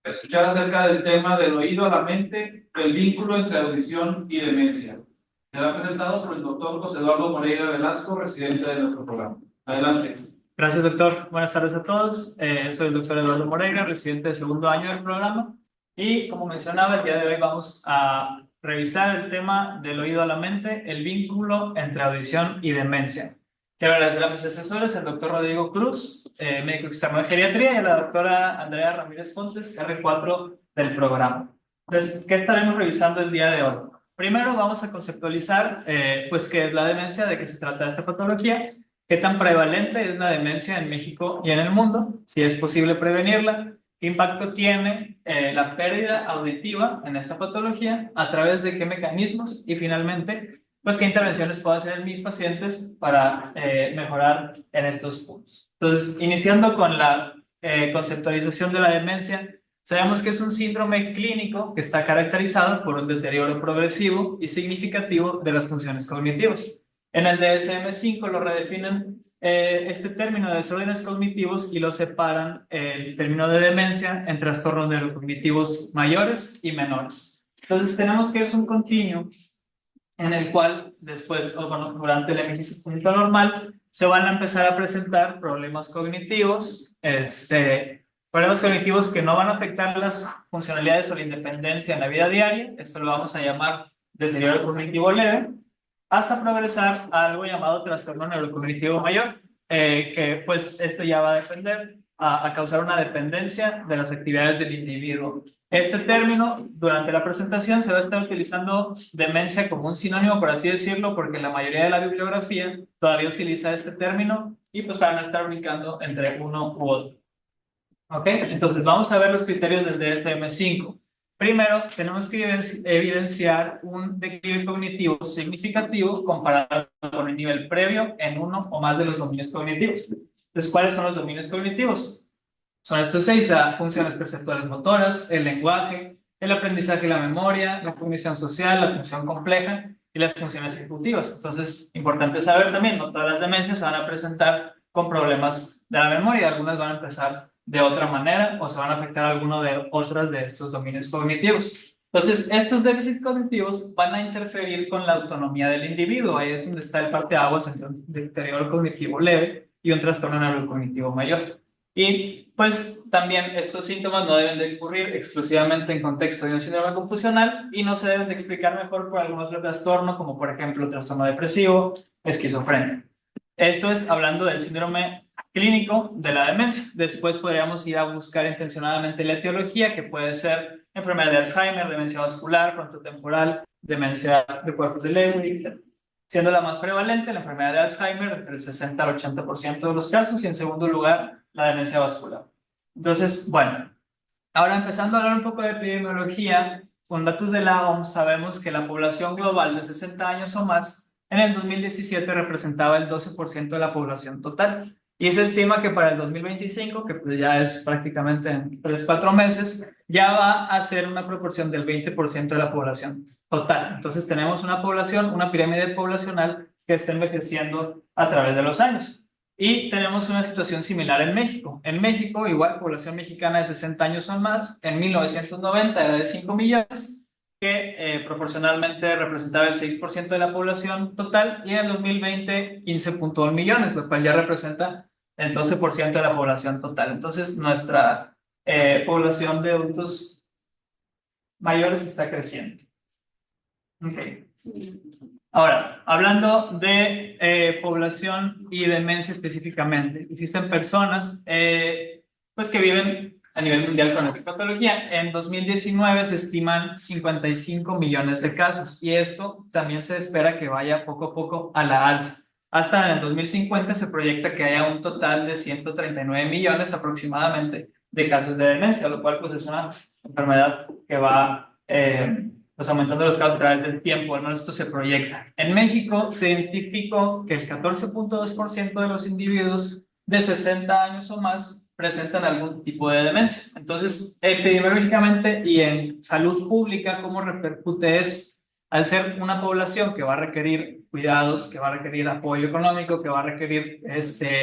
Escuchar acerca del tema del oído a la mente, el vínculo entre audición y demencia. Será presentado por el doctor José Eduardo Moreira Velasco, residente de nuestro programa. Adelante. Gracias, doctor. Buenas tardes a todos. Soy el doctor Eduardo Moreira, residente de segundo año del programa. Y como mencionaba, el día de hoy vamos a revisar el tema del oído a la mente, el vínculo entre audición y demencia. Quiero agradecer a mis asesores, el doctor Rodrigo Cruz, médico externo de geriatría, y a la doctora Andrea Ramírez Fontes, R4 del programa. Entonces, ¿qué estaremos revisando el día de hoy? Primero vamos a conceptualizar pues qué es la demencia, de qué se trata esta patología, qué tan prevalente es la demencia en México y en el mundo, si es posible prevenirla, qué impacto tiene la pérdida auditiva en esta patología, a través de qué mecanismos, y finalmente pues qué intervenciones puedo hacer en mis pacientes para mejorar en estos puntos. Entonces, iniciando con la conceptualización de la demencia, sabemos que es un síndrome clínico que está caracterizado por un deterioro progresivo y significativo de las funciones cognitivas. En el DSM-5 lo redefinen este término de desórdenes cognitivos y lo separan el término de demencia en trastornos neurocognitivos mayores y menores. Entonces tenemos que es un continuo en el cual después, o bueno, durante el envejecimiento normal, se van a empezar a presentar problemas cognitivos, problemas cognitivos que no van a afectar las funcionalidades o la independencia en la vida diaria. Esto lo vamos a llamar deterioro cognitivo leve, hasta progresar a algo llamado trastorno neurocognitivo mayor, que pues esto ya va a depender, a causar una dependencia de las actividades del individuo. Este término, durante la presentación, se va a estar utilizando demencia como un sinónimo, por así decirlo, porque la mayoría de la bibliografía todavía utiliza este término, y pues para no estar ubicando entre uno u otro. ¿Ok? Entonces vamos a ver los criterios del DSM-5. Primero, tenemos que evidenciar un declive cognitivo significativo comparado con el nivel previo en uno o más de los dominios cognitivos. Entonces, ¿cuáles son los dominios cognitivos? Son estos seis: funciones perceptuales motoras, el lenguaje, el aprendizaje y la memoria, la cognición social, la función compleja y las funciones ejecutivas. Entonces, importante saber también, no todas las demencias se van a presentar con problemas de la memoria, algunas van a empezar de otra manera o se van a afectar alguno de otros de estos dominios cognitivos. Entonces, estos déficits cognitivos van a interferir con la autonomía del individuo. Ahí es donde está el parteaguas entre un deterioro cognitivo leve y un trastorno neurocognitivo mayor. Y pues también estos síntomas no deben de ocurrir exclusivamente en contexto de un síndrome confusional y no se deben de explicar mejor por algún otro trastorno, como por ejemplo trastorno depresivo, esquizofrenia. Esto es hablando del síndrome clínico de la demencia. Después podríamos ir a buscar intencionadamente la etiología, que puede ser enfermedad de Alzheimer, demencia vascular, frontotemporal, demencia de cuerpos de Lewy, siendo la más prevalente la enfermedad de Alzheimer entre el 60 al 80% de los casos, y en segundo lugar la demencia vascular. Entonces, bueno, ahora empezando a hablar un poco de epidemiología, con datos de la OMS sabemos que la población global de 60 años o más en el 2017 representaba el 12% de la población total. Y se estima que para el 2025, que pues ya es prácticamente en 3-4 meses, ya va a ser una proporción del 20% de la población total. Entonces tenemos una población, una pirámide poblacional que está envejeciendo a través de los años. Y tenemos una situación similar en México. En México, igual, población mexicana de 60 años o más, en 1990 era de 5 millones, que proporcionalmente representaba el 6% de la población total, y en el 2020 15.1 millones, lo cual ya representa el 12% de la población total. Entonces, nuestra población de adultos mayores está creciendo. Okay. Ahora, hablando de población y demencia específicamente, existen personas pues que viven a nivel mundial con esta patología. En 2019 se estiman 55 millones de casos, y esto también se espera que vaya poco a poco a la alza. Hasta en el 2050 se proyecta que haya un total de 139 millones aproximadamente de casos de demencia, lo cual pues es una enfermedad que va pues aumentando los casos a través del tiempo, ¿no? Esto se proyecta. En México se identificó que el 14.2% de los individuos de 60 años o más presentan algún tipo de demencia. Entonces, epidemiológicamente y en salud pública, ¿cómo repercute esto? al ser una población que va a requerir cuidados, que va a requerir apoyo económico, que va a requerir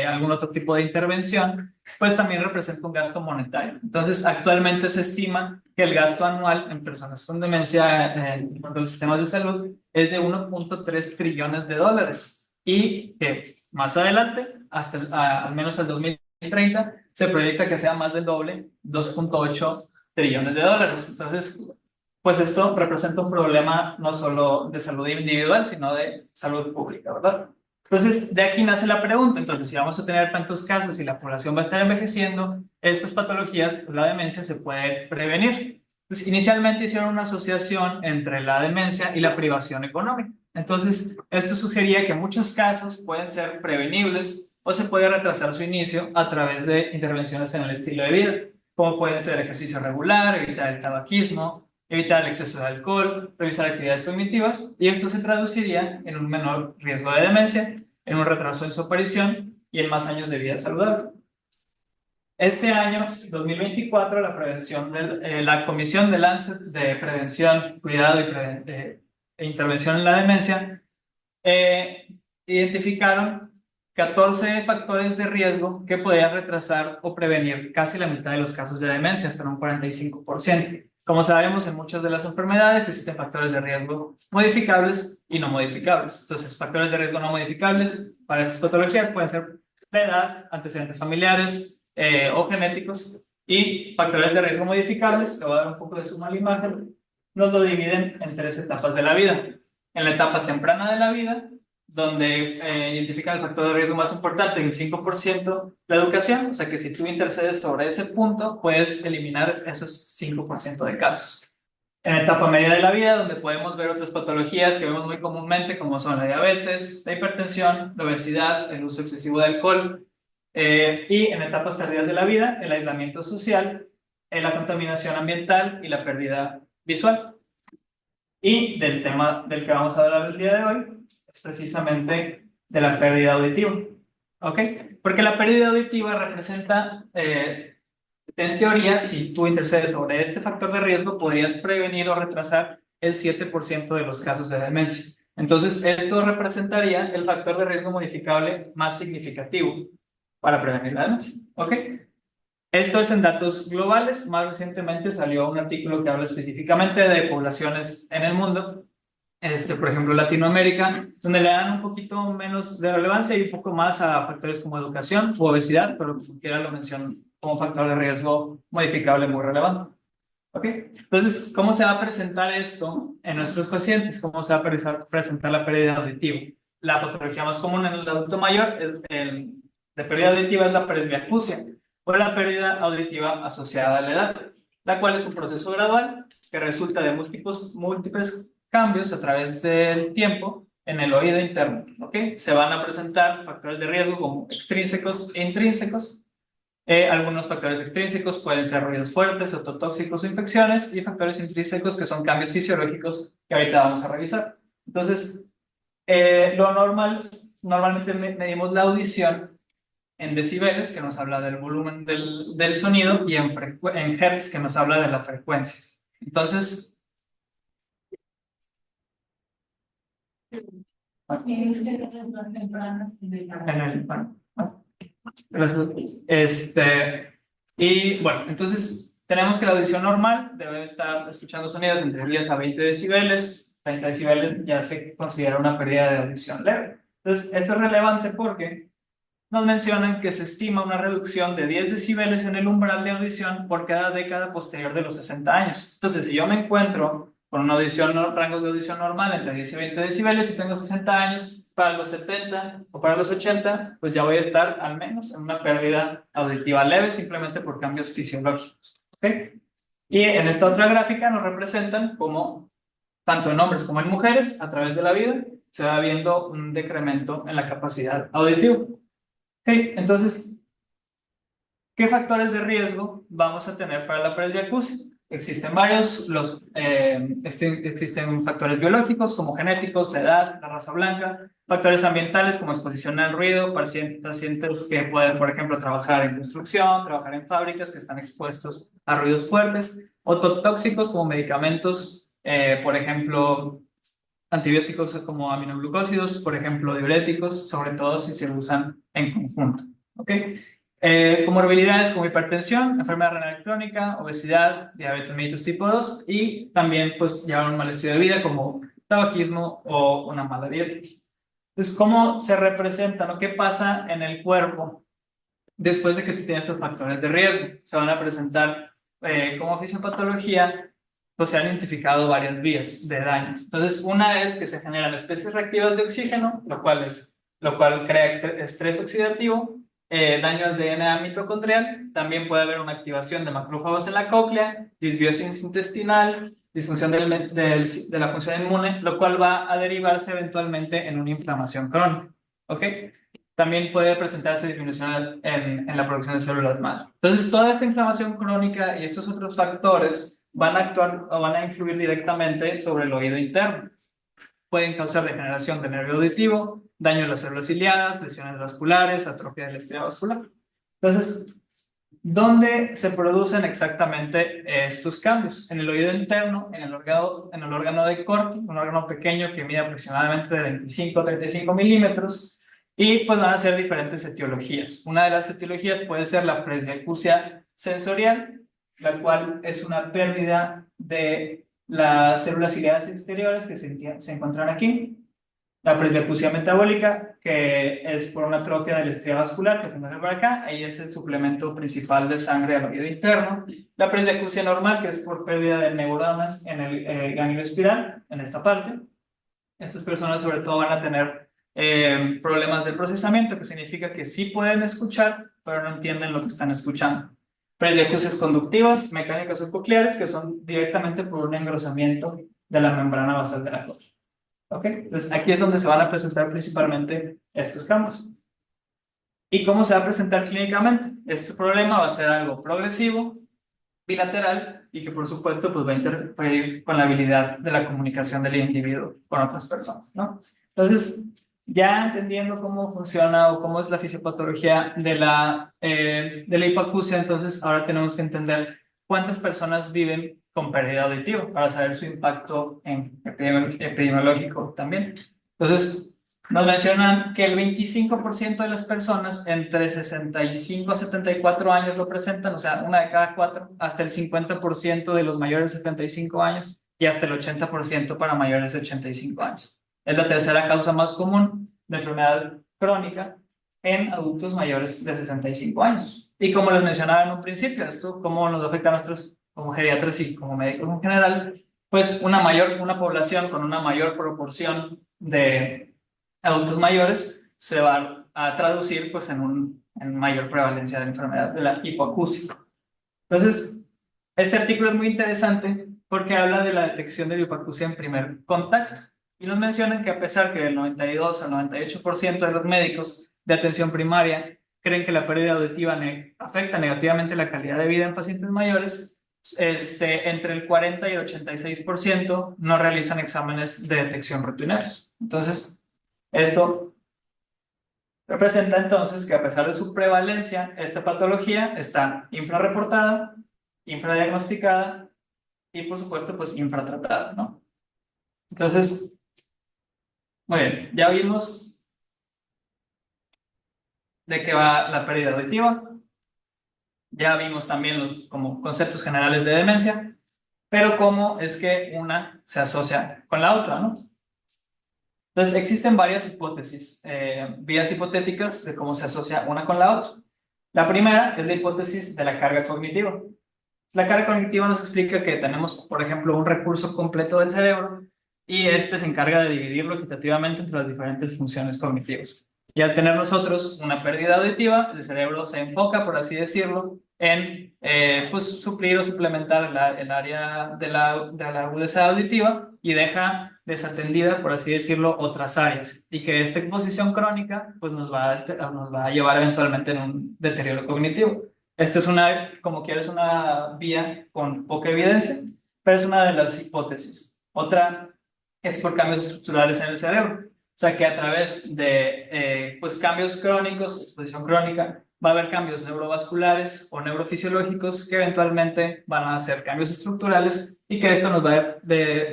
algún otro tipo de intervención, pues también representa un gasto monetario. Entonces, actualmente se estima que el gasto anual en personas con demencia en cuanto a los sistemas de salud es de 1.3 trillones de dólares y que más adelante, al menos el 2030, se proyecta que sea más del doble, 2.8 trillones de dólares. Entonces, pues esto representa un problema no solo de salud individual, sino de salud pública, ¿verdad? Entonces, de aquí nace la pregunta. Entonces, si vamos a tener tantos casos y la población va a estar envejeciendo, estas patologías, la demencia, se puede prevenir. Pues, inicialmente hicieron una asociación entre la demencia y la privación económica. Entonces, esto sugería que muchos casos pueden ser prevenibles o se puede retrasar su inicio a través de intervenciones en el estilo de vida, como pueden ser ejercicio regular, evitar el tabaquismo, evitar el exceso de alcohol, realizar actividades cognitivas, y esto se traduciría en un menor riesgo de demencia, en un retraso en su aparición y en más años de vida saludable. Este año, 2024, la Comisión de Lancet de Prevención, Cuidado e Intervención en la Demencia identificaron 14 factores de riesgo que podían retrasar o prevenir casi la mitad de los casos de demencia, hasta un 45%. Como sabemos, en muchas de las enfermedades existen factores de riesgo modificables y no modificables. Entonces, factores de riesgo no modificables para estas patologías pueden ser la edad, antecedentes familiares o genéticos, y factores de riesgo modificables, te voy a dar un poco de suma a la imagen, nos lo dividen en 3 etapas de la vida. En la etapa temprana de la vida, donde identifican el factor de riesgo más importante en 5%, la educación, o sea que si tú intercedes sobre ese punto, puedes eliminar esos 5% de casos. En la etapa media de la vida, donde podemos ver otras patologías que vemos muy comúnmente, como son la diabetes, la hipertensión, la obesidad, el uso excesivo de alcohol, y en etapas tardías de la vida, el aislamiento social, la contaminación ambiental y la pérdida visual. Y del tema del que vamos a hablar el día de hoy es precisamente de la pérdida auditiva. ¿Ok? Porque la pérdida auditiva representa, en teoría, si tú intercedes sobre este factor de riesgo, podrías prevenir o retrasar el 7% de los casos de demencia. Entonces, esto representaría el factor de riesgo modificable más significativo para prevenir la demencia. ¿Ok? Esto es en datos globales. Más recientemente salió un artículo que habla específicamente de poblaciones en el mundo, por ejemplo, Latinoamérica, donde le dan un poquito menos de relevancia y un poco más a factores como educación u obesidad, pero como quiera lo menciono como factor de riesgo modificable muy relevante. ¿Ok? Entonces, ¿cómo se va a presentar esto en nuestros pacientes? ¿Cómo se va a presentar la pérdida auditiva? La patología más común en el adulto mayor de pérdida auditiva es la presbiacusia, o la pérdida auditiva asociada a la edad, la cual es un proceso gradual que resulta de múltiples cambios a través del tiempo en el oído interno. ¿Ok? Se van a presentar factores de riesgo como extrínsecos e intrínsecos. Algunos factores extrínsecos pueden ser ruidos fuertes, ototóxicos o infecciones, y factores intrínsecos que son cambios fisiológicos que ahorita vamos a revisar. Entonces, normalmente medimos la audición en decibeles, que nos habla del volumen del sonido, y en hertz, que nos habla de la frecuencia. Entonces, y bueno, entonces tenemos que la audición normal debe estar escuchando sonidos entre 10 a 20 decibeles. 30 decibeles ya se considera una pérdida de audición leve. Entonces, esto es relevante porque nos mencionan que se estima una reducción de 10 decibeles en el umbral de audición por cada década posterior de los 60 años. Entonces, si yo me encuentro con una audición, rangos de audición normal entre 10 y 20 decibeles y tengo 60 años, para los 70 o para los 80, pues ya voy a estar al menos en una pérdida auditiva leve simplemente por cambios fisiológicos. ¿Ok? Y en esta otra gráfica nos representan como, tanto en hombres como en mujeres, a través de la vida, se va viendo un decremento en la capacidad auditiva. Okay, entonces, ¿qué factores de riesgo vamos a tener para la presbiacusia? Existen varios, existen factores biológicos como genéticos, la edad, la raza blanca, factores ambientales como exposición al ruido, pacientes que pueden, por ejemplo, trabajar en construcción, trabajar en fábricas que están expuestos a ruidos fuertes, ototóxicos como medicamentos, por ejemplo, antibióticos como aminoglucósidos, por ejemplo, diuréticos, sobre todo si se usan en conjunto. ¿Ok? Comorbilidades como hipertensión, enfermedad renal crónica, obesidad, diabetes mellitus tipo 2 y también pues llevar un mal estilo de vida como tabaquismo o una mala dieta. Entonces, ¿cómo se representan o qué pasa en el cuerpo después de que tú tienes estos factores de riesgo? Se van a presentar como fisiopatología, pues se han identificado varias vías de daño. Entonces, una es que se generan especies reactivas de oxígeno, lo cual crea estrés oxidativo, daño al DNA mitocondrial, también puede haber una activación de macrófagos en la cóclea, disbiosis intestinal, disfunción de la función inmune, lo cual va a derivarse eventualmente en una inflamación crónica. ¿Ok? También puede presentarse disminución en la producción de células madre. Entonces, toda esta inflamación crónica y estos otros factores van a actuar o van a influir directamente sobre el oído interno. Pueden causar degeneración del nervio auditivo, daño a las células ciliadas, lesiones vasculares, atrofia de la estría vascular. Entonces, ¿dónde se producen exactamente estos cambios? En el oído interno, en el órgano de Corti, un órgano pequeño que mide aproximadamente de 25 a 35 milímetros, y pues van a ser diferentes etiologías. Una de las etiologías puede ser la presbiacusia sensorial, la cual es una pérdida de las células ciliadas exteriores que se encuentran aquí. La presbiacusia metabólica, que es por una atrofia de la estría vascular, que se encuentra por acá, ahí es el suplemento principal de sangre al oído interno. La presbiacusia normal, que es por pérdida de neuronas en el ganglio espiral, en esta parte. Estas personas sobre todo van a tener problemas de procesamiento, que significa que sí pueden escuchar, pero no entienden lo que están escuchando. Presbiacusias conductivas, mecánicas o cocleares, que son directamente por un engrosamiento de la membrana basal de la cóclea. ¿Ok? Entonces aquí es donde se van a presentar principalmente estos cambios. ¿Y cómo se va a presentar clínicamente? Este problema va a ser algo progresivo, bilateral y que por supuesto pues va a interferir con la habilidad de la comunicación del individuo con otras personas, ¿no? Entonces, ya entendiendo cómo funciona o cómo es la fisiopatología de la hipoacusia, entonces ahora tenemos que entender cuántas personas viven con pérdida auditiva para saber su impacto epidemiológico también. Entonces, nos mencionan que el 25% de las personas entre 65 a 74 años lo presentan, o sea, una de cada cuatro, hasta el 50% de los mayores de 75 años y hasta el 80% para mayores de 85 años. Es la tercera causa más común de enfermedad crónica en adultos mayores de 65 años. Y como les mencionaba en un principio, esto cómo nos afecta a nosotros como geriatras y como médicos en general, pues una población con una mayor proporción de adultos mayores se va a traducir pues en mayor prevalencia de la enfermedad de la hipoacusia. Entonces, este artículo es muy interesante porque habla de la detección de la hipoacusia en primer contacto y nos mencionan que a pesar que del 92 al 98% de los médicos de atención primaria creen que la pérdida auditiva afecta negativamente la calidad de vida en pacientes mayores, entre el 40 y el 86% no realizan exámenes de detección rutinarios. Entonces, esto representa entonces que a pesar de su prevalencia, esta patología está infrarreportada, infradiagnosticada y por supuesto pues infratratada, ¿no? Entonces, muy bien, ya vimos de qué va la pérdida auditiva, ya vimos también los como conceptos generales de demencia, pero cómo es que una se asocia con la otra, ¿no? Entonces, existen varias hipótesis, vías hipotéticas de cómo se asocia una con la otra. La primera es la hipótesis de la carga cognitiva. La carga cognitiva nos explica que tenemos, por ejemplo, un recurso completo del cerebro y este se encarga de dividirlo equitativamente entre las diferentes funciones cognitivas. Y al tener nosotros una pérdida auditiva, el cerebro se enfoca, por así decirlo, en pues, suplir o suplementar el área de la agudeza auditiva y deja desatendida, por así decirlo, otras áreas. Y que esta exposición crónica pues, nos va a llevar eventualmente en un deterioro cognitivo. Esta es como quieres, una vía con poca evidencia, pero es una de las hipótesis. Otra es por cambios estructurales en el cerebro. O sea, que a través de pues, cambios crónicos, exposición crónica va a haber cambios neurovasculares o neurofisiológicos que eventualmente van a hacer cambios estructurales y que esto nos va a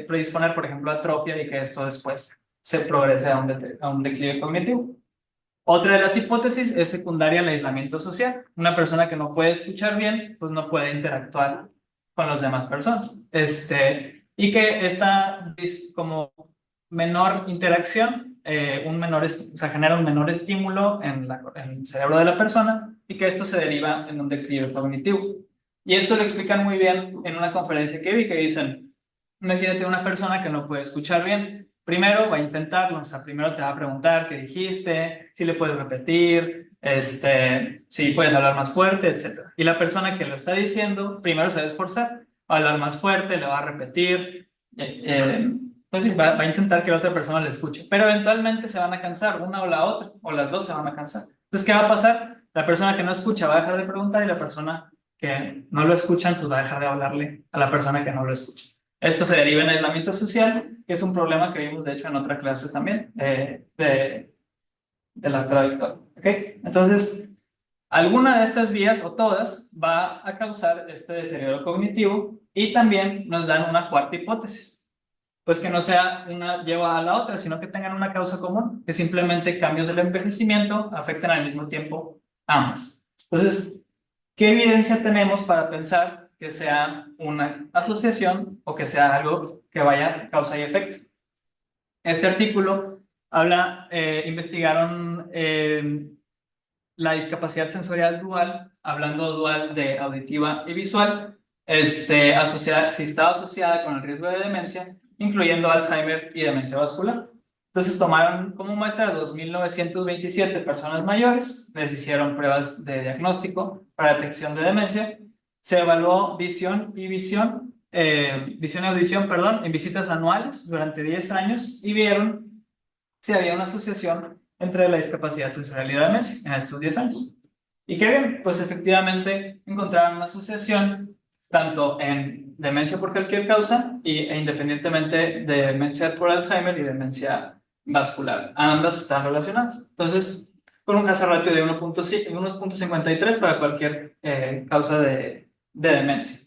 predisponer, por ejemplo, a atrofia y que esto después se progrese a un declive cognitivo. Otra de las hipótesis es secundaria al aislamiento social. Una persona que no puede escuchar bien, pues no puede interactuar con las demás personas. Y que esta como menor interacción, o sea, genera un menor estímulo en el cerebro de la persona y que esto se deriva en un declive cognitivo. Y esto lo explican muy bien en una conferencia que vi, que dicen, imagínate una persona que no puede escuchar bien. Primero va a intentarlo, o sea, primero te va a preguntar qué dijiste, si le puedes repetir, si puedes hablar más fuerte, etc. Y la persona que lo está diciendo, primero se va a esforzar, va a hablar más fuerte, le va a repetir, pues sí, va a intentar que la otra persona le escuche, pero eventualmente se van a cansar, una o la otra, o las dos se van a cansar. Entonces, ¿qué va a pasar? La persona que no escucha va a dejar de preguntar y la persona que no lo escuchan, pues va a dejar de hablarle a la persona que no lo escucha. Esto se deriva en aislamiento social, que es un problema que vimos, de hecho, en otra clase también, de la trayectoria. ¿Okay? Entonces, alguna de estas vías, o todas, va a causar este deterioro cognitivo y también nos dan una cuarta hipótesis. Pues que no sea una lleva a la otra, sino que tengan una causa común, que simplemente cambios del envejecimiento afecten al mismo tiempo a ambas. Entonces, ¿qué evidencia tenemos para pensar que sea una asociación o que sea algo que vaya causa y efecto? Este artículo habla, investigaron la discapacidad sensorial dual, hablando dual de auditiva y visual, si estaba asociada con el riesgo de demencia, incluyendo Alzheimer y demencia vascular. Entonces tomaron como muestra a 2.927 personas mayores, les hicieron pruebas de diagnóstico para detección de demencia, se evaluó visión y audición, perdón, en visitas anuales durante 10 años y vieron si había una asociación entre la discapacidad sensorial y la demencia en estos 10 años. ¿Y qué bien? Pues efectivamente encontraron una asociación tanto en demencia por cualquier causa e independientemente de demencia por Alzheimer y demencia vascular. Ambas están relacionadas. Entonces, con un hazard ratio de 1.53 para cualquier causa de demencia.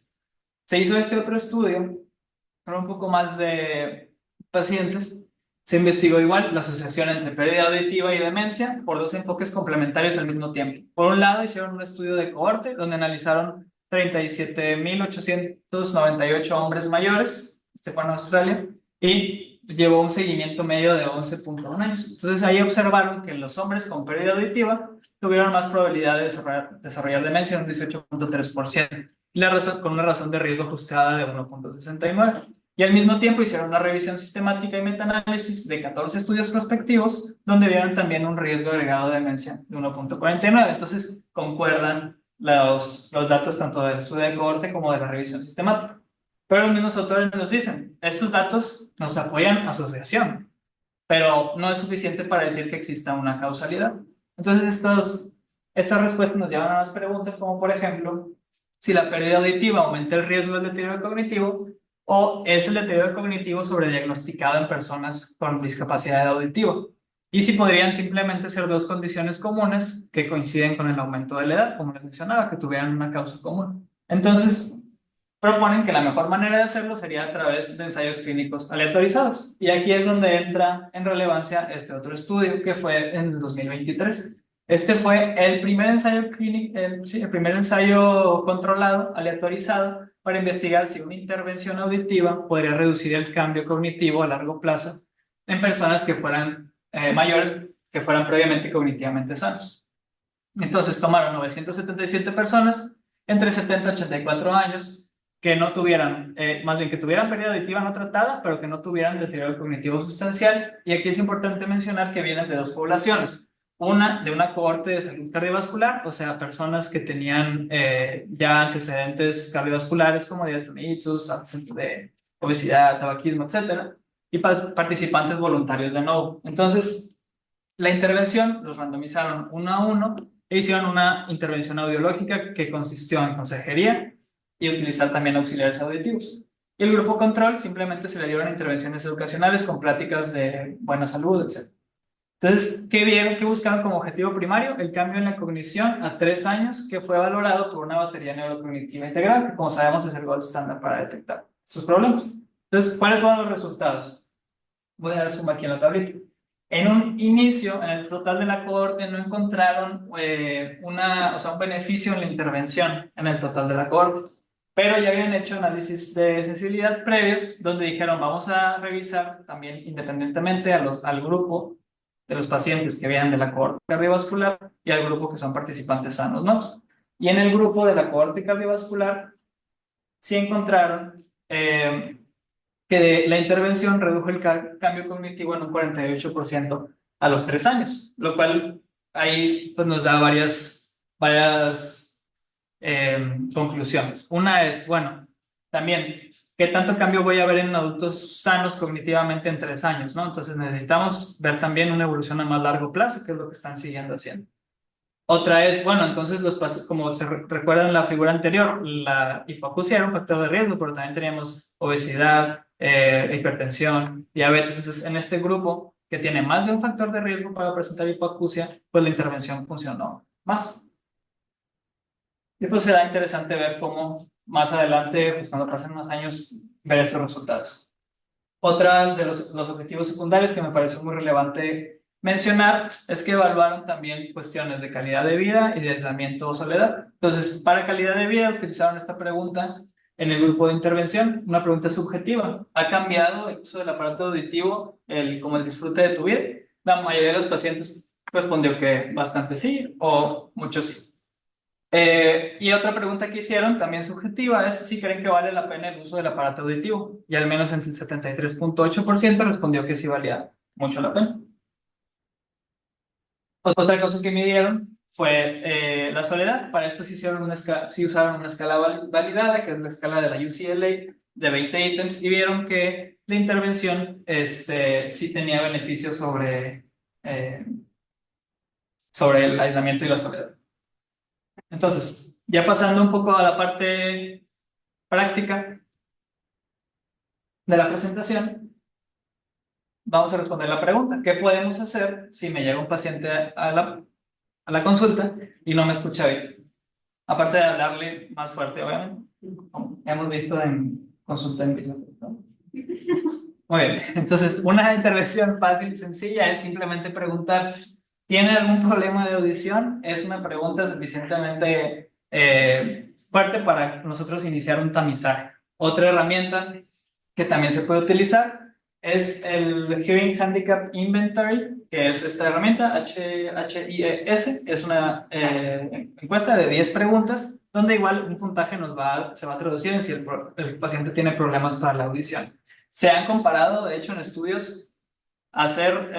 Se hizo este otro estudio con un poco más de pacientes. Se investigó igual la asociación entre pérdida auditiva y demencia por dos enfoques complementarios al mismo tiempo. Por un lado, hicieron un estudio de cohorte donde analizaron 37.898 hombres mayores, fue en Australia, y llevó un seguimiento medio de 11.1 años. Entonces ahí observaron que los hombres con pérdida auditiva tuvieron más probabilidad de desarrollar demencia, un 18.3%, con una razón de riesgo ajustada de 1.69. Y al mismo tiempo hicieron una revisión sistemática y metaanálisis de 14 estudios prospectivos, donde vieron también un riesgo agregado de demencia de 1.49. Entonces, concuerdan los datos tanto del estudio de cohorte como de la revisión sistemática. Pero los mismos autores nos dicen, estos datos nos apoyan asociación, pero no es suficiente para decir que exista una causalidad. Entonces, estas respuestas nos llevan a las preguntas como, por ejemplo, si la pérdida auditiva aumenta el riesgo del deterioro cognitivo, o es el deterioro cognitivo sobrediagnosticado en personas con discapacidad auditiva. Y si podrían simplemente ser dos condiciones comunes que coinciden con el aumento de la edad, como les mencionaba, que tuvieran una causa común. Entonces, proponen que la mejor manera de hacerlo sería a través de ensayos clínicos aleatorizados. Y aquí es donde entra en relevancia este otro estudio que fue en el 2023. Este fue el primer ensayo clínico, el primer ensayo controlado, aleatorizado, para investigar si una intervención auditiva podría reducir el cambio cognitivo a largo plazo en personas que fueran mayores, que fueran previamente cognitivamente sanos. Entonces tomaron 977 personas entre 70 y 84 años que no tuvieran, más bien que tuvieran pérdida auditiva no tratada, pero que no tuvieran deterioro cognitivo sustancial. Y aquí es importante mencionar que vienen de dos poblaciones. Una de una cohorte de salud cardiovascular, o sea, personas que tenían ya antecedentes cardiovasculares como diabetes mellitus, antecedentes de obesidad, tabaquismo, etc. Y participantes voluntarios de nuevo. Entonces, la intervención los randomizaron 1 a 1 e hicieron una intervención audiológica que consistió en consejería y utilizar también auxiliares auditivos. Y el grupo control simplemente se le dieron intervenciones educacionales con pláticas de buena salud, etc. Entonces, ¿qué vieron? ¿Qué buscaron como objetivo primario? El cambio en la cognición a 3 años, que fue valorado por una batería neurocognitiva integral, que como sabemos es el gold estándar para detectar sus problemas. Entonces, ¿cuáles fueron los resultados? Voy a dar zoom aquí en la tablita. En un inicio, en el total de la cohorte, no encontraron un beneficio en la intervención en el total de la cohorte, pero ya habían hecho análisis de sensibilidad previos, donde dijeron, vamos a revisar también independientemente al grupo de los pacientes que vienen de la cohorte cardiovascular y al grupo que son participantes sanos, ¿no? Y en el grupo de la cohorte cardiovascular, sí encontraron que la intervención redujo el cambio cognitivo en un 48% a los 3 años, lo cual ahí pues, nos da varias conclusiones. Una es, bueno, también, ¿qué tanto cambio voy a ver en adultos sanos cognitivamente en 3 años? ¿No? Entonces necesitamos ver también una evolución a más largo plazo, que es lo que están siguiendo haciendo. Otra es, bueno, entonces como se recuerdan en la figura anterior, la hipoacusia era un factor de riesgo, pero también teníamos obesidad, hipertensión, diabetes. Entonces, en este grupo que tiene más de un factor de riesgo para presentar hipoacusia, pues la intervención funcionó más. Y pues será interesante ver cómo más adelante, pues cuando pasen unos años, ver estos resultados. Otra de los objetivos secundarios que me parece muy relevante mencionar es que evaluaron también cuestiones de calidad de vida y de aislamiento o soledad. Entonces, para calidad de vida utilizaron esta pregunta en el grupo de intervención, una pregunta subjetiva. ¿Ha cambiado el uso del aparato auditivo como el disfrute de tu vida? La mayoría de los pacientes respondió que bastante sí o mucho sí. Y otra pregunta que hicieron, también subjetiva, es si creen que vale la pena el uso del aparato auditivo. Y al menos el 73.8% respondió que sí valía mucho la pena. Otra cosa que midieron fue la soledad. Para esto sí usaron una escala validada, que es la escala de la UCLA, de 20 ítems, y vieron que la intervención sí tenía beneficios sobre el aislamiento y la soledad. Entonces, ya pasando un poco a la parte práctica de la presentación, vamos a responder la pregunta. ¿Qué podemos hacer si me llega un paciente a la consulta y no me escucha bien? Aparte de hablarle más fuerte, obviamente, como hemos visto en consulta en vivo, ¿no? Muy bien, entonces una intervención fácil y sencilla es simplemente preguntar, ¿tiene algún problema de audición? Es una pregunta suficientemente fuerte para nosotros iniciar un tamizaje. Otra herramienta que también se puede utilizar es el Hearing Handicap Inventory, que es esta herramienta, HIES, es una encuesta de 10 preguntas, donde igual un puntaje se va a traducir en si el paciente tiene problemas para la audición. Se han comparado, de hecho, en estudios, hacer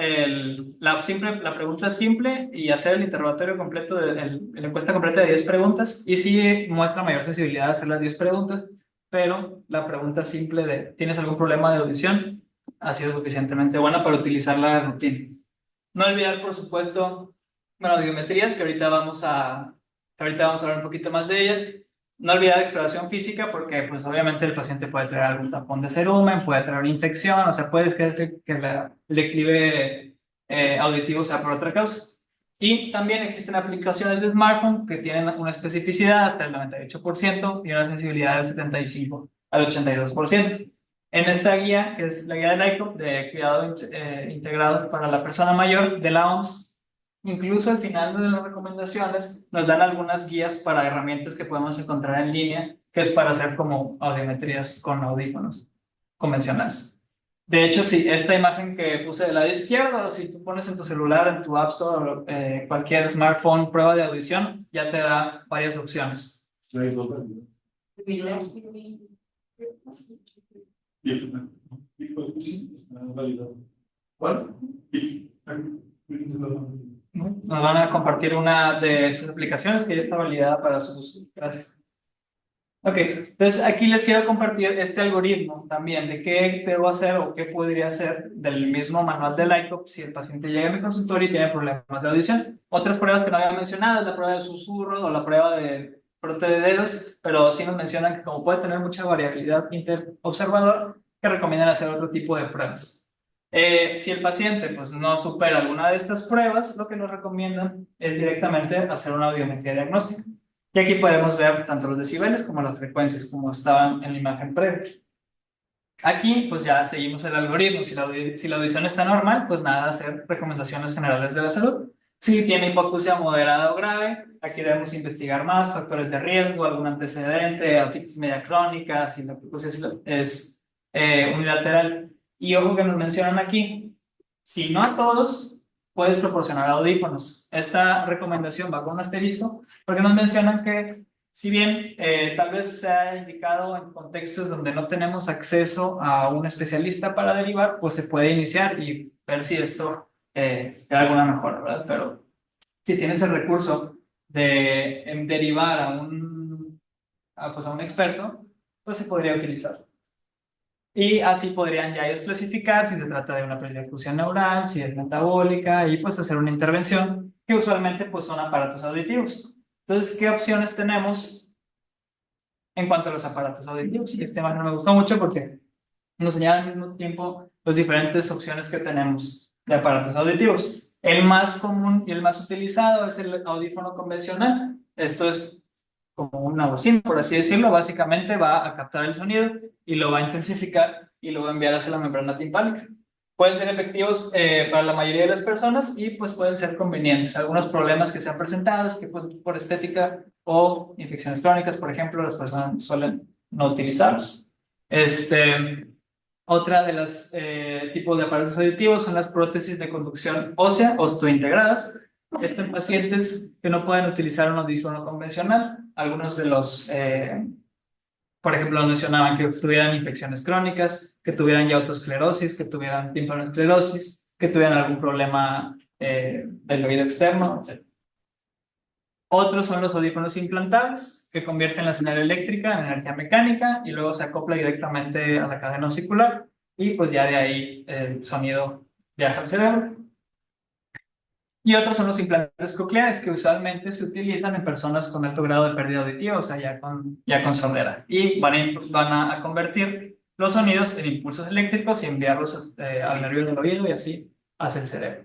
la pregunta simple y hacer el interrogatorio completo, la encuesta completa de 10 preguntas, y sí muestra mayor sensibilidad a hacer las 10 preguntas, pero la pregunta simple de ¿tienes algún problema de audición? Ha sido suficientemente buena para utilizarla de rutina. No olvidar, por supuesto, audiometrías, que ahorita vamos a hablar un poquito más de ellas. No olvidar exploración física, porque pues obviamente el paciente puede traer algún tapón de cerumen, puede traer una infección, o sea, puede ser que el declive auditivo sea por otra causa. Y también existen aplicaciones de smartphone que tienen una especificidad hasta el 98% y una sensibilidad del 75 al 82%. En esta guía, que es la guía del ICOP de cuidado integrado para la persona mayor de la OMS, incluso al final de las recomendaciones nos dan algunas guías para herramientas que podemos encontrar en línea, que es para hacer como audiometrías con audífonos convencionales. De hecho, sí, esta imagen que puse del lado izquierdo, si tú pones en tu celular, en tu App Store, cualquier smartphone, prueba de audición, ya te da varias opciones. ¿Cuál? Nos van a compartir una de estas aplicaciones que ya está validada para su uso. Gracias. Ok, entonces aquí les quiero compartir este algoritmo también de qué debo hacer o qué podría hacer del mismo manual del ICOP si el paciente llega a mi consultorio y tiene problemas de audición. Otras pruebas que no había mencionado es la prueba de susurros o la prueba de frote de dedos, pero sí nos mencionan que como puede tener mucha variabilidad interobservador, que recomiendan hacer otro tipo de pruebas. Si el paciente pues, no supera alguna de estas pruebas, lo que nos recomiendan es directamente hacer una audiometría diagnóstica. Y aquí podemos ver tanto los decibeles como las frecuencias, como estaban en la imagen previa. Aquí, pues ya seguimos el algoritmo. Si la audición está normal, pues nada, hacer recomendaciones generales de la salud. Si tiene hipoacusia moderada o grave, aquí debemos investigar más factores de riesgo, algún antecedente, otitis media crónica, si la hipoacusia es unilateral. Y ojo que nos mencionan aquí, si no a todos, puedes proporcionar audífonos. Esta recomendación va con un asterisco, porque nos mencionan que si bien tal vez se ha indicado en contextos donde no tenemos acceso a un especialista para derivar, pues se puede iniciar y ver si esto da alguna mejora, ¿verdad? Pero si tienes el recurso de derivar pues a un experto, pues se podría utilizar. Y así podrían ya ellos clasificar si se trata de una pérdida de función neural, si es metabólica, y pues hacer una intervención, que usualmente pues son aparatos auditivos. Entonces, ¿qué opciones tenemos en cuanto a los aparatos auditivos? Y este imagen me gustó mucho porque nos señala al mismo tiempo las diferentes opciones que tenemos de aparatos auditivos. El más común y el más utilizado es el audífono convencional. Esto es como una bocina, por así decirlo. Básicamente va a captar el sonido y lo va a intensificar y lo va a enviar hacia la membrana timpánica. Pueden ser efectivos para la mayoría de las personas y pues pueden ser convenientes. Algunos problemas que se han presentado es que pues, por estética o infecciones crónicas, por ejemplo, las personas suelen no utilizarlos. Otra de los tipos de aparatos auditivos son las prótesis de conducción ósea osteointegradas. Esto en pacientes que no pueden utilizar un audífono convencional. Algunos de los, por ejemplo, mencionaban que tuvieran infecciones crónicas, que tuvieran ya autoesclerosis, que tuvieran timpanoesclerosis, que tuvieran algún problema del oído externo, etc. Otros son los audífonos implantables, que convierten la señal eléctrica en energía mecánica y luego se acopla directamente a la cadena osicular y pues ya de ahí el sonido viaja al cerebro. Y otros son los implantes cocleares, que usualmente se utilizan en personas con alto grado de pérdida auditiva, o sea, ya con sordera. Y van a convertir los sonidos en impulsos eléctricos y enviarlos al nervio del oído y así hacia el cerebro.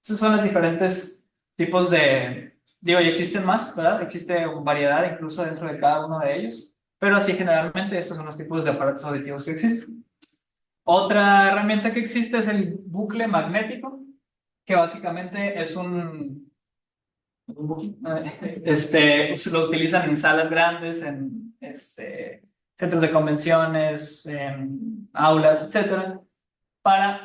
Esos son los diferentes tipos de... Digo, y existen más, ¿verdad? Existe variedad incluso dentro de cada uno de ellos. Pero así generalmente estos son los tipos de aparatos auditivos que existen. Otra herramienta que existe es el bucle magnético, que básicamente es pues lo utilizan en salas grandes, en centros de convenciones, en aulas, etcétera.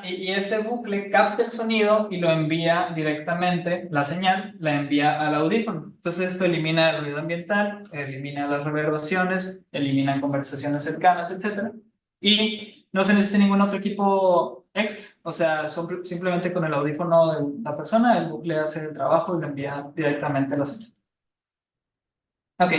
Y este bucle capta el sonido y lo envía directamente, la señal la envía al audífono. Entonces esto elimina el ruido ambiental, elimina las reverberaciones, elimina conversaciones cercanas, etcétera. Y no se necesita ningún otro equipo extra. O sea, simplemente con el audífono de la persona, el bucle hace el trabajo y lo envía directamente a la señal. Ok.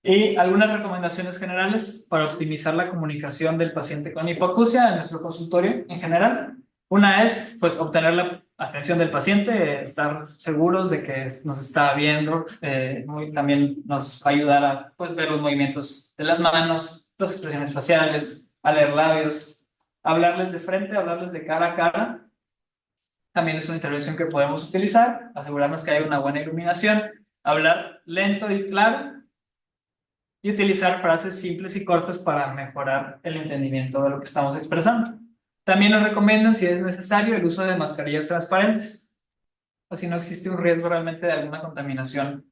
Y algunas recomendaciones generales para optimizar la comunicación del paciente con hipoacusia en nuestro consultorio en general. Una es, pues, obtener la atención del paciente, estar seguros de que nos está viendo. También nos va a ayudar a, pues, ver los movimientos de las manos, las expresiones faciales, a leer labios, hablarles de frente, hablarles de cara a cara. También es una intervención que podemos utilizar, asegurarnos que hay una buena iluminación, hablar lento y claro, y utilizar frases simples y cortas para mejorar el entendimiento de lo que estamos expresando. También nos recomiendan, si es necesario, el uso de mascarillas transparentes, o si no existe un riesgo realmente de alguna contaminación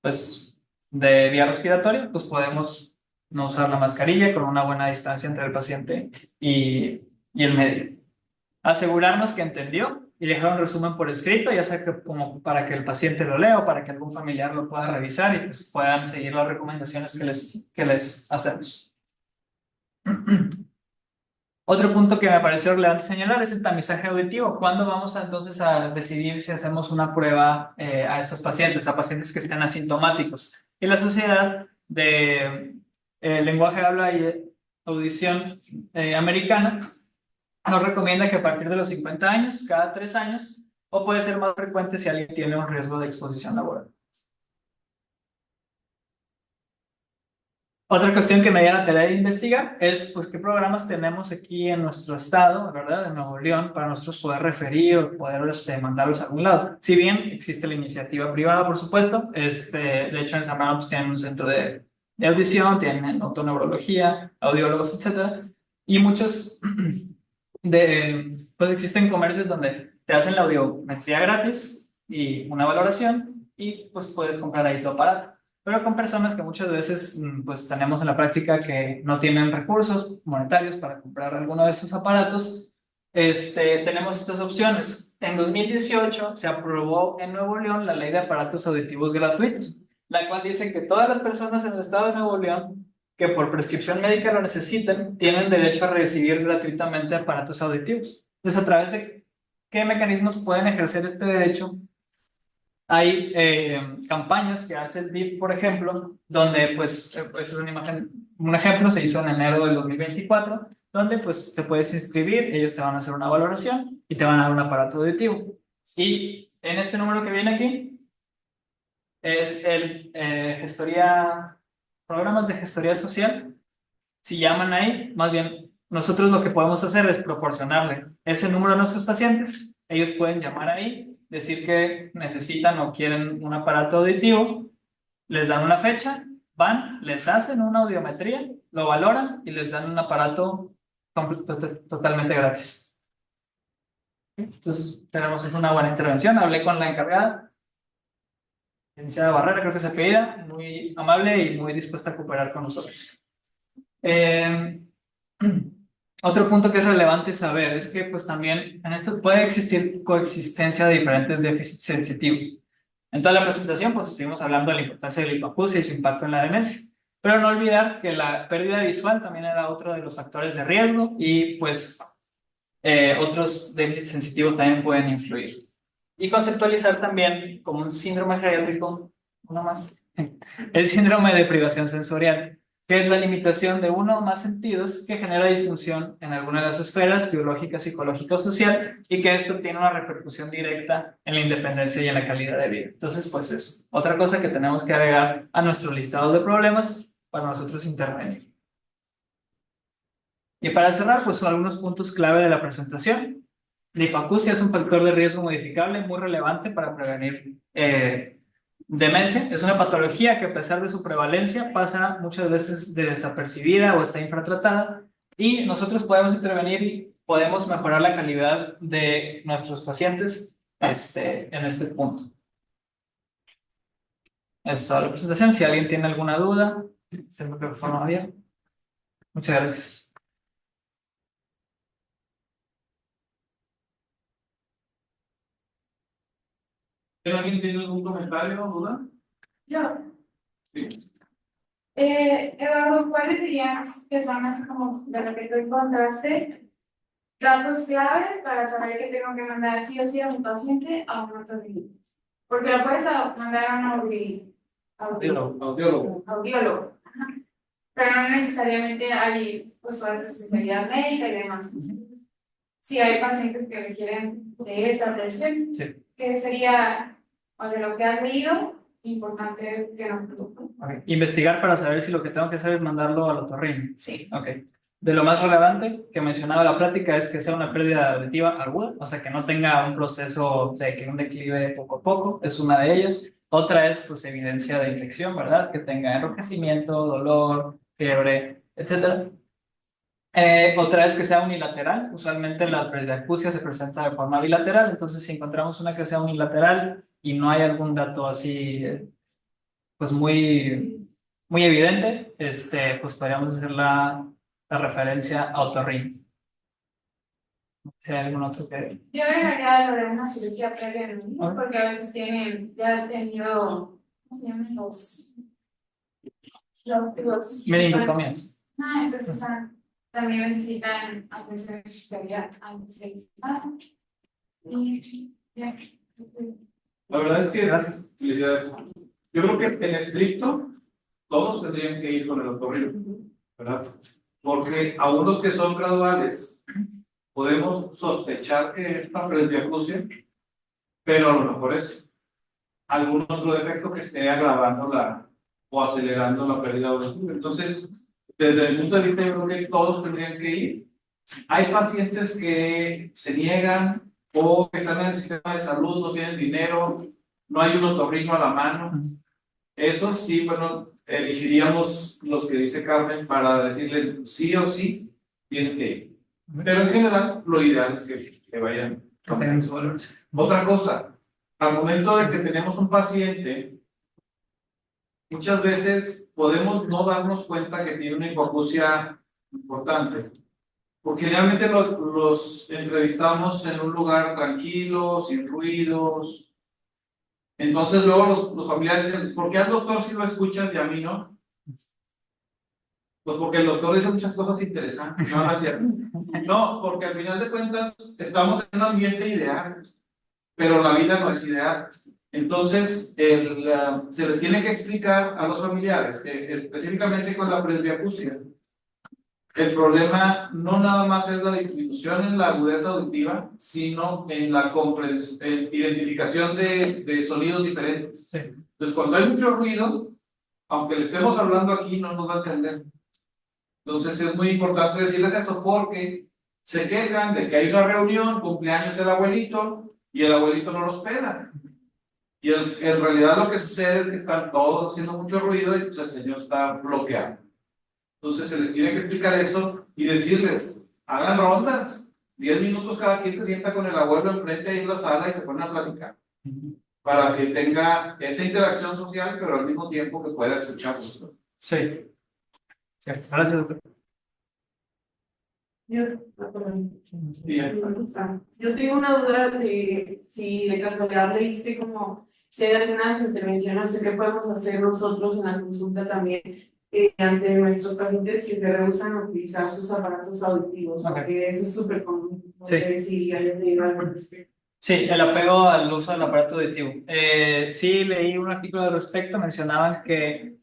pues, de vía respiratoria, pues podemos no usar la mascarilla con una buena distancia entre el paciente y el médico. Asegurarnos que entendió y dejar un resumen por escrito, ya sea que, como para que el paciente lo lea o para que algún familiar lo pueda revisar y pues puedan seguir las recomendaciones que les hacemos. Otro punto que me pareció relevante señalar es el tamizaje auditivo. ¿Cuándo vamos entonces a decidir si hacemos una prueba a esos pacientes, a pacientes que estén asintomáticos? Y la Sociedad de Lenguaje, Habla y Audición Americana nos recomienda que a partir de los 50 años, cada 3 años, o puede ser más frecuente si alguien tiene un riesgo de exposición laboral. Otra cuestión que me dio la tarea de investigar es, pues, qué programas tenemos aquí en nuestro estado, ¿verdad? En Nuevo León, para nosotros poder referir o poder mandarlos a algún lado. Si bien existe la iniciativa privada, por supuesto, de hecho en Zamora pues tienen un centro de audición, tienen otoneurología, audiólogos, etcétera, y muchos pues existen comercios donde te hacen la audiometría gratis y una valoración y pues puedes comprar ahí tu aparato. Pero con personas que muchas veces pues tenemos en la práctica que no tienen recursos monetarios para comprar alguno de esos aparatos, tenemos estas opciones. En 2018 se aprobó en Nuevo León la ley de aparatos auditivos gratuitos, la cual dice que todas las personas en el estado de Nuevo León que por prescripción médica lo necesiten, tienen derecho a recibir gratuitamente aparatos auditivos. Entonces, ¿a través de qué mecanismos pueden ejercer este derecho? Hay campañas que hace el DIF, por ejemplo, donde pues es una imagen, un ejemplo se hizo en enero del 2024, donde pues te puedes inscribir, ellos te van a hacer una valoración y te van a dar un aparato auditivo. Y en este número que viene aquí es el programas de gestoría social. Si llaman ahí, más bien nosotros lo que podemos hacer es proporcionarle ese número a nuestros pacientes. Ellos pueden llamar ahí, decir que necesitan o quieren un aparato auditivo, les dan una fecha, van, les hacen una audiometría, lo valoran y les dan un aparato totalmente gratis. Entonces, tenemos una buena intervención. Hablé con la encargada, licenciada Barrera, creo que se apellida, muy amable y muy dispuesta a cooperar con nosotros. Otro punto que es relevante saber es que pues también en esto puede existir coexistencia de diferentes déficits sensitivos. En toda la presentación pues estuvimos hablando de la importancia de la hipoacusia y su impacto en la demencia, pero no olvidar que la pérdida visual también era otro de los factores de riesgo y pues otros déficits sensitivos también pueden influir. Y conceptualizar también como un síndrome geriátrico, uno más, el síndrome de privación sensorial, que es la limitación de uno o más sentidos que genera disfunción en alguna de las esferas biológica, psicológica o social, y que esto tiene una repercusión directa en la independencia y en la calidad de vida. Entonces, pues es otra cosa que tenemos que agregar a nuestro listado de problemas para nosotros intervenir. Y para cerrar, pues son algunos puntos clave de la presentación. La hipoacusia es un factor de riesgo modificable muy relevante para prevenir demencia. Es una patología que a pesar de su prevalencia pasa muchas veces desapercibida o está infratratada y nosotros podemos intervenir y podemos mejorar la calidad de nuestros pacientes en este punto. Es toda la presentación. Si alguien tiene alguna duda, este micrófono abierto. Muchas gracias. ¿Alguien tiene algún comentario o duda? Yo. Sí. Eduardo, ¿cuáles serían que son así como de lo que tú encontraste datos clave para saber que tengo que mandar sí o sí a mi paciente a un otorrino? Porque lo puedes mandar a un audiólogo, pero no necesariamente hay pues toda esta especialidad médica y demás. Si hay pacientes que requieren de esa atención, Sí. ¿qué sería, o de lo que has leído, importante que nos preocupe? Okay. Investigar para saber si lo que tengo que hacer es mandarlo al otorrino. Sí. Ok. De lo más relevante que mencionaba la plática es que sea una pérdida auditiva aguda, o sea, que no tenga un proceso de que un declive poco a poco, es una de ellas. Otra es, pues, evidencia de infección, ¿verdad? Que tenga enrojecimiento, dolor, fiebre, etc. Otra es que sea unilateral. Usualmente la presbiacusia se presenta de forma bilateral, entonces si encontramos una que sea unilateral y no hay algún dato así, pues muy evidente, pues podríamos hacer la referencia a otorrino. ¿Hay algún otro que...? Yo agregaría lo de una cirugía previa en el niño, porque a veces tienen, ya han tenido, ¿cómo se llaman? Los Meningocomias. entonces también necesitan atención especial. Y ya. La verdad es que, Gracias. felicidades. Yo creo que en estricto, todos tendrían que ir con el otorrino, ¿verdad? Porque a unos que son graduales, podemos sospechar que es una presbiacusia, pero a lo mejor es algún otro defecto que esté agravando o acelerando la pérdida auditiva. Entonces, desde el punto de vista, yo creo que todos tendrían que ir. Hay pacientes que se niegan o que están en el sistema de salud, no tienen dinero, no hay un otorrino a la mano. Eso sí, bueno, elegiríamos los que dice Carmen para decirle sí o sí, tienes que ir. Pero en general, lo ideal es que vayan. Otra cosa, al momento de que tenemos un paciente, muchas veces podemos no darnos cuenta que tiene una hipoacusia importante. Porque generalmente los entrevistamos en un lugar tranquilo, sin ruidos. Entonces luego los familiares dicen, ¿por qué al doctor sí lo escuchas y a mí no? Pues porque el doctor dice muchas cosas interesantes, no, no es cierto. No, porque al final de cuentas estamos en un ambiente ideal, pero la vida no es ideal. Entonces, se les tiene que explicar a los familiares, específicamente con la presbiacusia. El problema no nada más es la disminución en la agudeza auditiva, sino en la identificación de sonidos diferentes. Sí. Entonces, cuando hay mucho ruido, aunque le estemos hablando aquí, no nos va a entender. Entonces, es muy importante decirles eso porque se quejan de que hay una reunión, cumpleaños del abuelito, y el abuelito no los pela. Y en realidad lo que sucede es que están todos haciendo mucho ruido y pues el señor está bloqueado. Entonces se les tiene que explicar eso y decirles, hagan rondas, 10 minutos cada quien se sienta con el abuelo enfrente ahí en la sala y se ponen a platicar, para que tenga esa interacción social, pero al mismo tiempo que pueda escucharlos. Sí. Gracias, doctor. Yo tengo una duda de si de casualidad leíste como si hay algunas intervenciones que podemos hacer nosotros en la consulta también ante nuestros pacientes que se rehusan a utilizar sus aparatos auditivos, porque eso es súper común. No sé si hayan leído algo al respecto. Sí, el apego al uso del aparato auditivo. Sí, leí un artículo al respecto, mencionaban que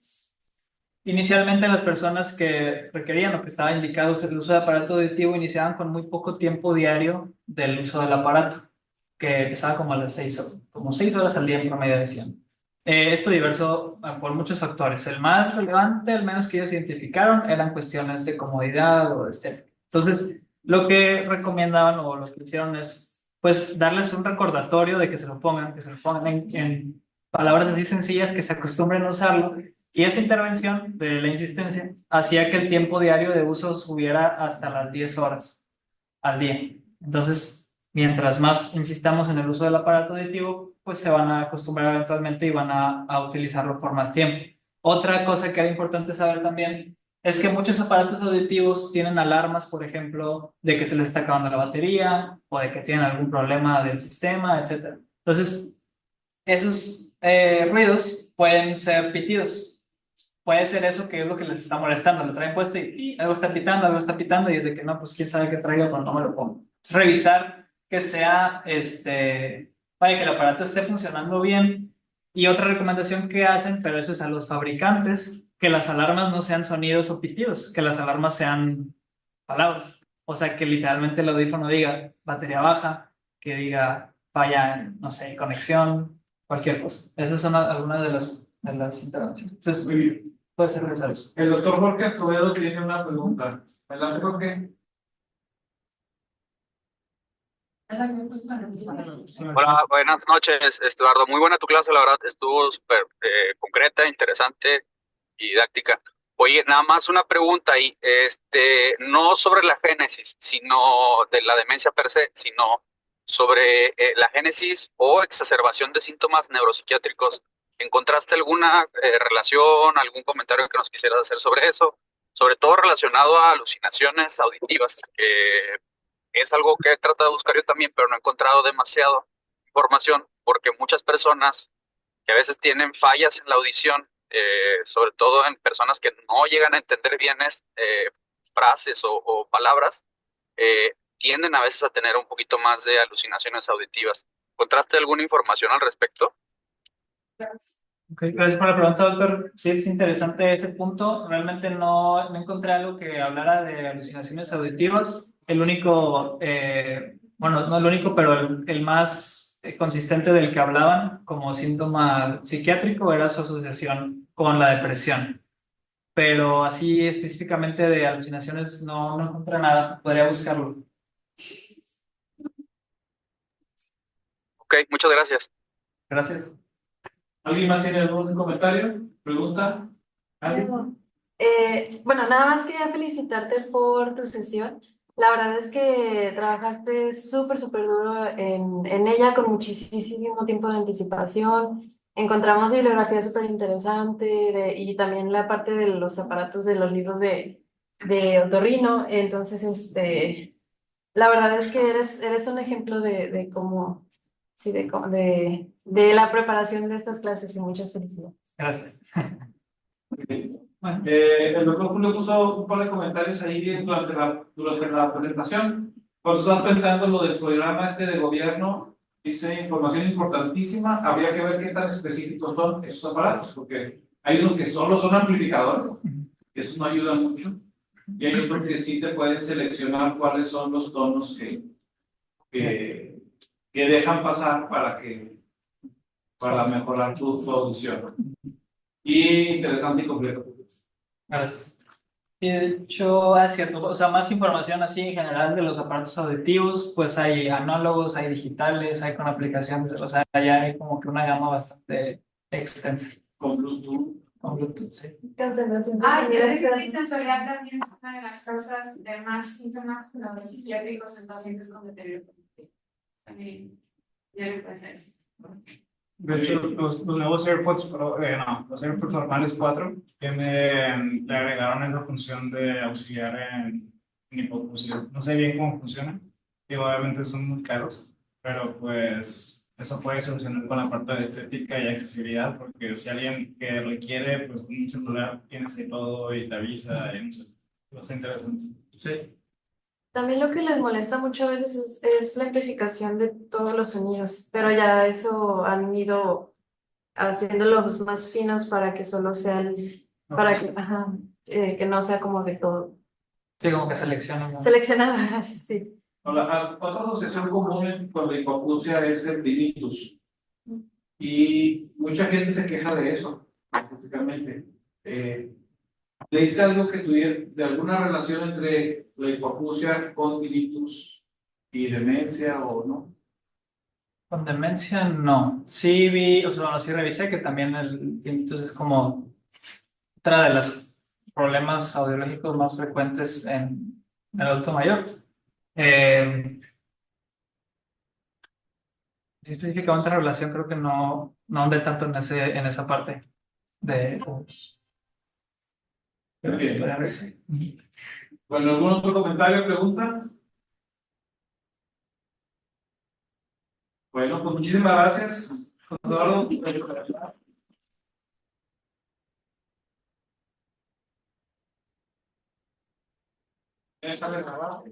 inicialmente las personas que requerían o que estaba indicados el uso de aparato auditivo iniciaban con muy poco tiempo diario del uso del aparato, que empezaba como a las 6 horas al día en promedio decían. Esto diverso por muchos factores. El más relevante, al menos que ellos identificaron, eran cuestiones de comodidad o de estética. Entonces, lo que recomendaban o lo que hicieron es, pues, darles un recordatorio de que se lo pongan en palabras así sencillas, que se acostumbren a usarlo. Y esa intervención de la insistencia hacía que el tiempo diario de uso subiera hasta las 10 horas al día. Entonces, mientras más insistamos en el uso del aparato auditivo, pues se van a acostumbrar eventualmente y van a utilizarlo por más tiempo. Otra cosa que era importante saber también es que muchos aparatos auditivos tienen alarmas, por ejemplo, de que se les está acabando la batería o de que tienen algún problema del sistema, etc. Entonces, esos ruidos pueden ser pitidos. Puede ser eso que es lo que les está molestando. Lo traen puesto y algo está pitando y es de que no, pues quién sabe qué traigo cuando no me lo pongo. Revisar que sea, vaya, que el aparato esté funcionando bien. Y otra recomendación que hacen, pero eso es a los fabricantes, que las alarmas no sean sonidos o pitidos, que las alarmas sean palabras. O sea, que literalmente el audífono diga batería baja, que diga falla, no sé, conexión, cualquier cosa. Esas son algunas de las intervenciones. Entonces, puede ser necesario. El doctor Jorge Escobedo tiene una pregunta. Adelante, Jorge. Hola, buenas noches, Eduardo. Muy buena tu clase, la verdad, estuvo súper concreta, interesante y didáctica. Oye, nada más una pregunta y no sobre la génesis, sino de la demencia per se, sino sobre la génesis o exacerbación de síntomas neuropsiquiátricos. ¿Encontraste alguna relación, algún comentario que nos quisieras hacer sobre eso? Sobre todo relacionado a alucinaciones auditivas, que es algo que he tratado de buscar yo también, pero no he encontrado demasiada información, porque muchas personas que a veces tienen fallas en la audición, sobre todo en personas que no llegan a entender bien frases o palabras, tienden a veces a tener un poquito más de alucinaciones auditivas. ¿Encontraste alguna información al respecto? Okay, gracias por la pregunta, doctor. Sí, es interesante ese punto. Realmente no encontré algo que hablara de alucinaciones auditivas. El único, bueno, no el único, pero el más más consistente del que hablaban como síntoma psiquiátrico era su asociación con la depresión. Pero así específicamente de alucinaciones no encontré nada, podría buscarlo. Ok, muchas gracias. Gracias. ¿Alguien más tiene algún comentario? ¿Pregunta? ¿Alguien? Bueno, nada más quería felicitarte por tu sesión. La verdad es que trabajaste súper duro en ella con muchísimo tiempo de anticipación. Encontramos bibliografía súper interesante y también la parte de los aparatos de los libros de otorrino. Entonces, la verdad es que eres un ejemplo de cómo, sí, de la preparación de estas clases y muchas felicidades. Gracias. Bueno. El doctor Julio puso un par de comentarios ahí durante la presentación. Cuando estaba presentando lo del programa de gobierno, dice información importantísima. Habría que ver qué tan específicos son esos aparatos, porque hay unos que solo son amplificadores, que eso no ayuda mucho, y hay otros que sí te pueden seleccionar cuáles son los tonos que dejan pasar para mejorar tu audición. Y interesante y completo. Gracias. Y de hecho, es cierto, o sea, más información así en general de los aparatos auditivos, pues hay análogos, hay digitales, hay con aplicaciones, o sea, ya hay como que una gama bastante extensa. Con Bluetooth. Con Bluetooth, sí. Ah, y el déficit sensorial también es una de las causas de más síntomas psiquiátricos en pacientes con deterioro cognitivo. También ya lo pueden decir. De hecho, los nuevos AirPods Pro, no, los AirPods normales 4 le agregaron esa función de auxiliar en hipoacusia. No sé bien cómo funciona, y obviamente son muy caros, pero pues eso puede solucionar con la parte de estética y accesibilidad, porque si alguien que requiere, pues con un celular tienes ahí todo y te avisa, y no sé, está interesante. Sí. También lo que les molesta muchas veces es la amplificación de todos los sonidos, pero ya eso han ido haciéndolos más finos para que solo sean, para que, ajá, que no sea como de todo. Sí, como que seleccionan, ¿no? Seleccionado, gracias, sí. Otra asociación común con la hipoacusia es el tinnitus. Y mucha gente se queja de eso, específicamente. ¿Leíste algo que tuviera de alguna relación entre la hipoacusia con tinnitus y demencia o no? Con demencia, no. Sí vi, o sea, bueno, sí revisé que también el tinnitus es como otra de los problemas audiológicos más frecuentes en el adulto mayor. Sí, específicamente la relación creo que no andé tanto en esa parte de... Muy bien. de revisar. Bueno, ¿algún otro comentario o pregunta? Bueno, pues muchísimas gracias, Eduardo. Déjame grabar.